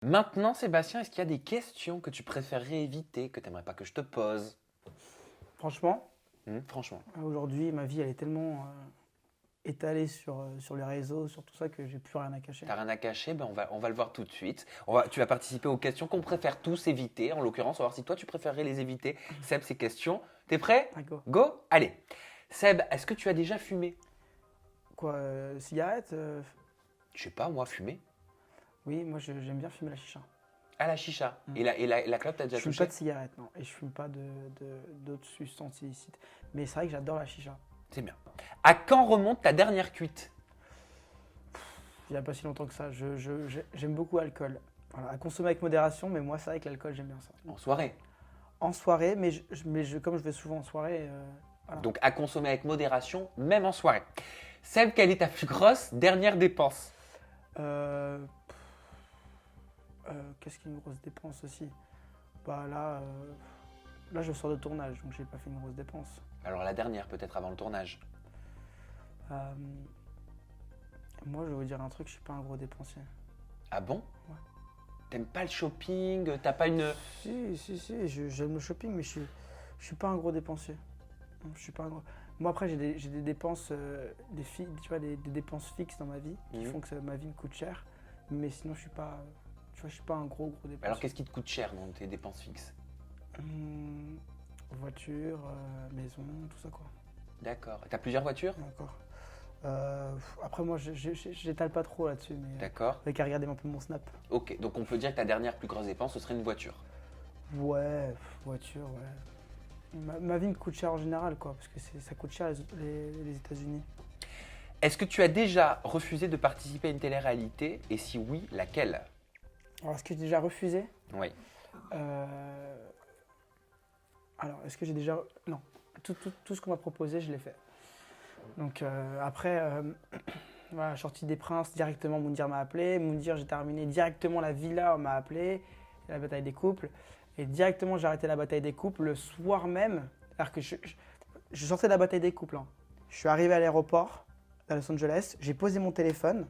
Maintenant, Sébastien, est-ce qu'il y a des questions que tu préférerais éviter, que tu n'aimerais pas que je te pose? Franchement, Franchement. aujourd'hui, ma vie, elle est tellement étalée sur les réseaux, sur tout ça, que j'ai plus rien à cacher. T'as rien à cacher, ben on va le voir tout de suite. Tu vas participer aux questions qu'on préfère tous éviter. En l'occurrence, on va voir si toi, tu préférerais les éviter. Seb, ces questions. T'es prêt? D'accord. Go. Allez. Seb, est-ce que tu as déjà fumé? Quoi, cigarette Je sais pas, moi, fumé. Oui, moi, j'aime bien fumer la chicha. À la chicha. Mm. Et la clope, t'as Je déjà fume touché? pas de cigarette, non. Et je fume pas d'autres substances illicites. Mais c'est vrai que j'adore la chicha. C'est bien. À quand remonte ta dernière cuite? Il n'y a pas si longtemps que ça. J'aime beaucoup l'alcool. Voilà, à consommer avec modération, mais moi, c'est vrai que l'alcool, j'aime bien ça. En soirée. En soirée, mais comme je vais souvent en soirée, voilà. Donc à consommer avec modération, même en soirée. Seb, quelle est ta plus grosse dernière dépense? Euh, Qu'est-ce qui est une grosse dépense aussi? Bah là, je sors de tournage, donc j'ai pas fait une grosse dépense. Alors la dernière, peut-être avant le tournage. Euh, Moi, je vais vous dire un truc, je suis pas un gros dépensier. Ah bon? Ouais. T'aimes pas le shopping? T'as pas une... Si, j'aime le shopping, mais je suis pas un gros dépensier. Je suis pas un gros... Moi, après, j'ai des dépenses, tu vois, des dépenses fixes dans ma vie qui font que ma vie me coûte cher. Mais sinon, je suis pas, tu vois, je suis pas un gros dépensier. Alors qu'est-ce qui te coûte cher dans tes dépenses fixes? Voiture, maison, tout ça quoi. D'accord. T'as plusieurs voitures? D'accord. Après, moi, j'étale pas trop là-dessus, mais D'accord. avec à regarder un peu mon snap. Ok, donc on peut dire que ta dernière plus grosse dépense, ce serait une voiture. Ouais, voiture, ouais. Ma vie me coûte cher en général, quoi, parce que ça coûte cher les États-Unis. Est-ce que tu as déjà refusé de participer à une télé-réalité? Et si oui, laquelle? Alors, est-ce que j'ai déjà refusé? Oui. Alors, est-ce que j'ai déjà... Non. Tout ce qu'on m'a proposé, je l'ai fait. Donc, après, voilà, sortie des Princes, directement, Moundir m'a appelé. Moundir, j'ai terminé directement la villa, on m'a appelé. La bataille des couples. Et directement, j'ai arrêté la bataille des couples le soir même. Alors que je sortais de la bataille des couples. Hein. Je suis arrivé à l'aéroport à Los Angeles. J'ai posé mon téléphone.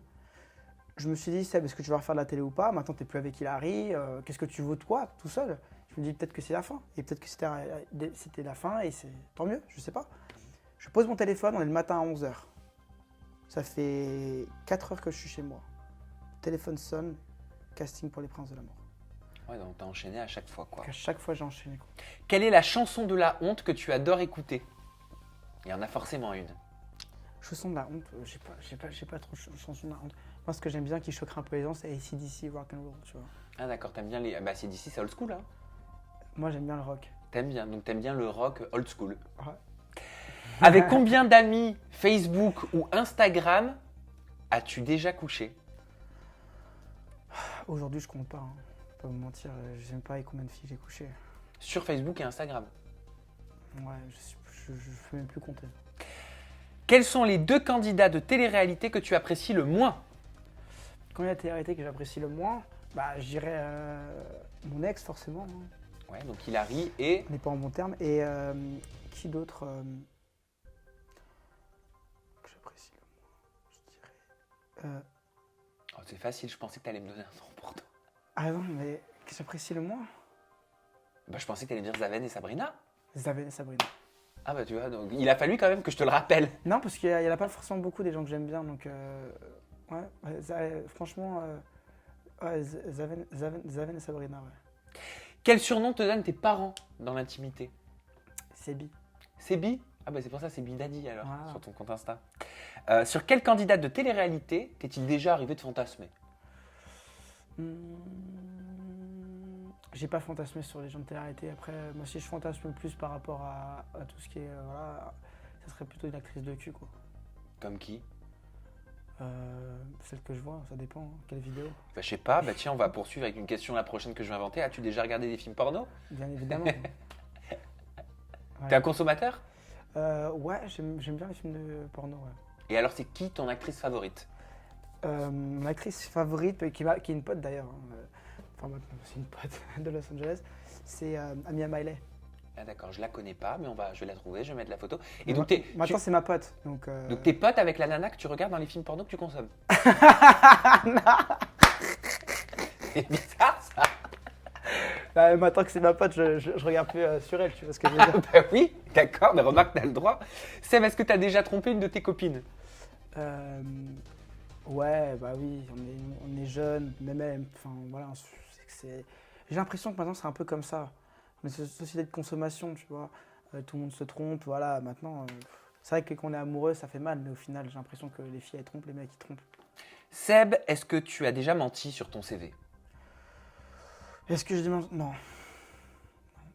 Je me suis dit, Seb, est-ce que tu vas refaire de la télé ou pas? Maintenant, tu n'es plus avec Hilary. Qu'est-ce que tu veux toi, tout seul? Je me dis peut-être que c'est la fin. Et peut-être que c'était la fin et c'est tant mieux, je sais pas. Je pose mon téléphone, on est le matin à 11h. Ça fait 4 heures que je suis chez moi. Téléphone sonne, casting pour les Princes de l'amour. Ouais, donc t'as enchaîné à chaque fois, quoi. Donc à chaque fois, j'ai enchaîné. Quoi. Quelle est la chanson de la honte que tu adores écouter? Il y en a forcément une. Chanson de la honte, j'ai pas trop de chansons de la honte. Moi, ce que j'aime bien qui choquerait un peu les gens, c'est AC/DC, rock'n'roll, tu vois. Ah d'accord, t'aimes bien les... Bah c'est d'ici, c'est old school, hein. Moi, j'aime bien le rock. T'aimes bien, donc t'aimes bien le rock old school. Ouais. Avec combien d'amis Facebook ou Instagram as-tu déjà couché? Aujourd'hui, je compte pas. Hein. Pas vous mentir, je sais même pas avec combien de filles j'ai couché. Sur Facebook et Instagram. Ouais, je peux même plus compter. Quels sont les deux candidats de télé-réalité que tu apprécies le moins? Quand il y a la télé-réalité que j'apprécie le moins, bah, je dirais mon ex, forcément. Hein. Ouais, donc Hilary et... On n'est pas en bon terme. Et qui d'autre que j'apprécie le moins, je dirais. Oh, c'est facile, je pensais que t'allais me donner un nom pour toi. Ah non, mais que j'apprécie le moins? Bah je pensais que t'allais me dire Zaven et Sabrina. Zaven et Sabrina. Ah bah tu vois, donc il a fallu quand même que je te le rappelle. Non, parce qu'il n'y en a pas forcément beaucoup des gens que j'aime bien, donc franchement, ouais, Zaven et Sabrina, ouais. Quel surnom te donnent tes parents dans l'intimité? C'est Bi. C'est Bi? Ah bah c'est pour ça, c'est Bi Daddy alors, Voilà. sur ton compte Insta. Sur quel candidat de télé-réalité t'est-il déjà arrivé de fantasmer? J'ai pas fantasmé sur les gens de télé-réalité. Après, moi, si je fantasme le plus par rapport à tout ce qui est. Voilà, ça serait plutôt une actrice de cul, quoi. Comme qui? Celle que je vois, ça dépend. Hein. Quelle vidéo? Bah je sais pas, bah tiens, on va poursuivre avec une question la prochaine que je vais inventer. As-tu déjà regardé des films porno? Bien évidemment. T'es un consommateur? Ouais, j'aime bien les films de porno, ouais. Et alors c'est qui ton actrice favorite? Mon actrice favorite, qui est une pote d'ailleurs, hein, enfin maintenant c'est une pote de Los Angeles, c'est Amia Miley. Ah d'accord, je la connais pas, mais je vais la trouver, je vais mettre la photo. Et donc Maintenant c'est ma pote. Donc t'es pote avec la nana que tu regardes dans les films porno que tu consommes? C'est bizarre ça. Bah, maintenant que c'est ma pote, je regarde plus sur elle, tu vois ce que je veux dire. Bah oui, d'accord, mais remarque, t'as le droit. Seb, est-ce que t'as déjà trompé une de tes copines? Euh, ouais, bah oui, on est jeunes, même elle, enfin voilà, j'ai l'impression que maintenant c'est un peu comme ça. On est une société de consommation, tu vois. Tout le monde se trompe, voilà, maintenant, c'est vrai que quand on est amoureux, ça fait mal, mais au final, j'ai l'impression que les filles elles trompent, les mecs ils trompent. Seb, est-ce que tu as déjà menti sur ton CV? Est-ce que je demande. Non,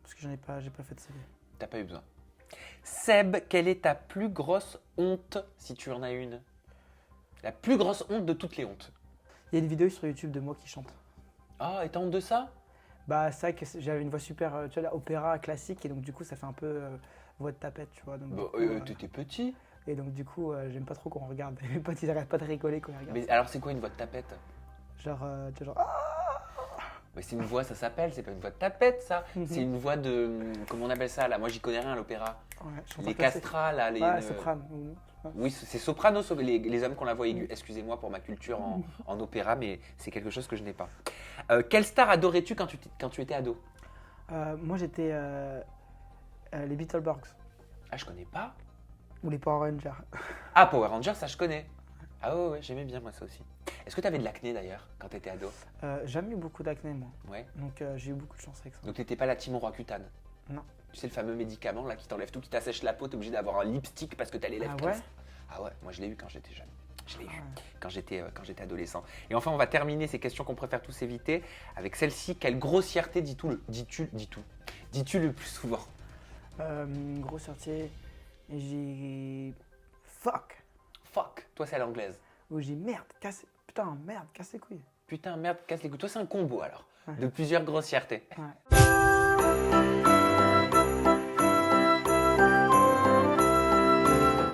parce que j'ai pas fait de CV. T'as pas eu besoin. Seb, quelle est ta plus grosse honte, si tu en as une? La plus grosse honte de toutes les hontes. Il y a une vidéo sur YouTube de moi qui chante. Ah, et t'as honte de ça? Bah, c'est vrai que j'avais une voix super, tu vois, opéra classique, et donc du coup, ça fait un peu voix de tapette, tu vois. Donc, Bah, du coup, t'étais petit. et donc, du coup, j'aime pas trop qu'on regarde. Mes potes, ils arrêtent pas de rigoler quand ils regardent. Mais alors, c'est quoi une voix de tapette? Genre, tu vois, genre, ah. Mais c'est une voix, ça s'appelle, c'est pas une voix de tapette, ça. C'est une voix de. Comment on appelle ça, là? Moi, j'y connais rien à l'opéra. Ouais, chanteur Les classique. castrats, là. Ouais, soprano. Oui, c'est soprano, les hommes qui ont la voix aiguë. Excusez-moi pour ma culture en opéra, mais c'est quelque chose que je n'ai pas. Quelle star adorais-tu quand tu étais ado? Moi, j'étais les Beetleborgs Ah, je connais pas. ou les Power Rangers. Ah, Power Rangers, ça je connais. Ah ouais, j'aimais bien moi ça aussi. Est-ce que tu avais de l'acné d'ailleurs quand tu étais ado? Jamais eu beaucoup d'acné, moi. Ouais. Donc, j'ai eu beaucoup de chance avec ça. Donc t'étais pas la team Roaccutane? Non. Tu sais le fameux médicament là qui t'enlève tout, qui t'assèche la peau, t'es obligé d'avoir un lipstick parce que t'as les lèvres Ah ouais? grises. Ah ouais, moi je l'ai eu quand j'étais jeune. Je l'ai eu Ouais. quand j'étais adolescent. Et enfin, on va terminer ces questions qu'on préfère tous éviter avec celle-ci. Quelle grossièreté dis-tu le plus souvent? Gros sortier, et j'ai. Fuck! Fuck, toi c'est à l'anglaise. Ou j'ai merde, casse les couilles. Putain, merde, casse les couilles. Toi c'est un combo alors, Ouais. de plusieurs grossièretés. Ouais.